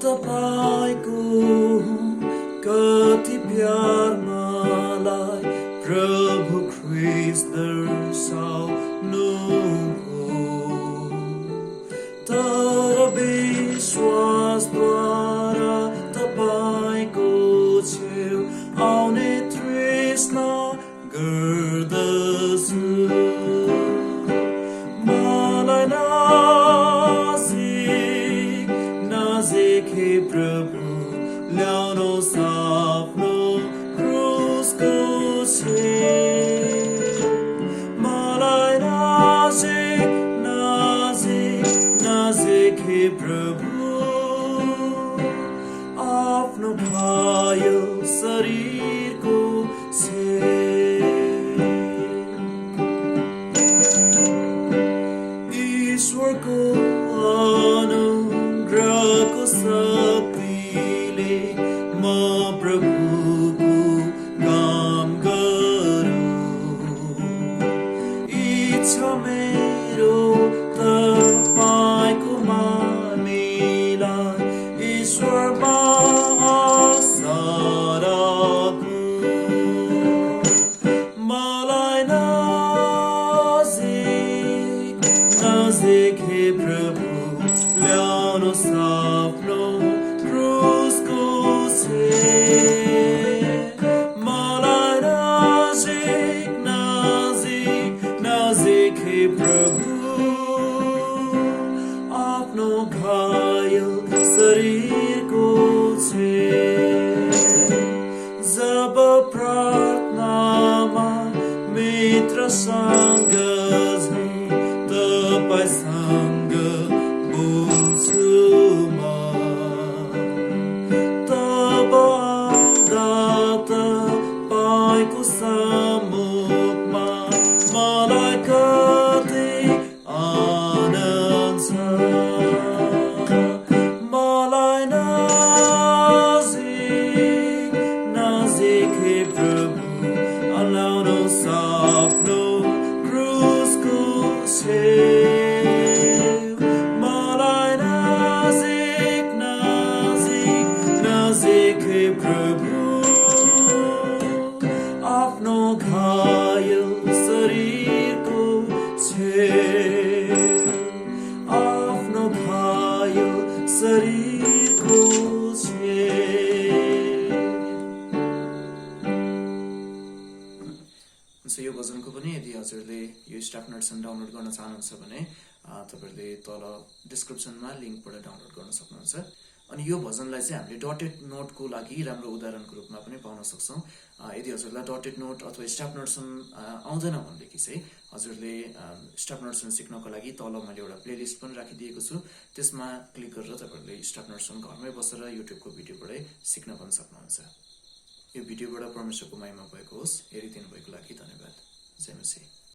तपाईको कति प्यार मलाई प्रभु ख्रीष्ट दर्शाउनुभयो, तर विश्वासद्वारा तपाईको छेउ आउने तृष्णा गर्दछु। मलाई नजिक हे प्रभु ल्याउनुहोस् आफ्नो क्रुसको छेउ। मलाई नजिक हे प्रभु आफ्नो घायल शरीरको छेउ। ईश्वरको अनुग्रहको शक्तिले म प्रभुको काम गरौँ। इच्छा मेरो तपाईको मानिलाई ईश्वरमा आशा राखौँ। मलाई नजिक हे प्रभु ल्याउनुहोस् आफ्नो क्रुसको छेउ। मलाई नजिक हे प्रभु आफ्नो घायल शरीरको छेउ। जब प्रार्थनामा मित्रसँग झैं तपाईसँग बोल्छु म, तब आउँदा तपाईको सम्मुखमा मलाई कति आनन्द छ। मलाई नजिक हे प्रभु ल्याउनुहोस् आफ्नो क्रुसको छेउ। मलाई नजिक हे प्रभु आफ्नो घायल शरीरको छेउ। आफ्नो घायल शरीरको छेउ। यो भजनको पनि यदि हजुरले यो स्टाफ नोट्सन डाउनलोड गर्न चाहनुहुन्छ भने तपाईँहरूले तल डिस्क्रिप्सनमा लिङ्कबाट डाउनलोड गर्न सक्नुहुन्छ। अनि यो भजनलाई चाहिँ हामीले डटेड नोटको लागि राम्रो उदाहरणको रूपमा पनि पाउन सक्छौँ। यदि हजुरलाई डटेड नोट अथवा स्टाफ नोट्सन आउँदैन भनेदेखि चाहिँ हजुरले स्टाफ नोट्सन सिक्नको लागि तल मैले एउटा प्लेलिस्ट पनि राखिदिएको छु, त्यसमा क्लिक गरेर तपाईँहरूले स्टाफ नोट्सन घरमै बसेर युट्युबको भिडियोबाटै सिक्न पनि सक्नुहुन्छ। यो भिडियोबाट परमेश्वरको महिमा भएको होस्। हेरिदिनु भएको लागि धन्यवाद। जय मसीह।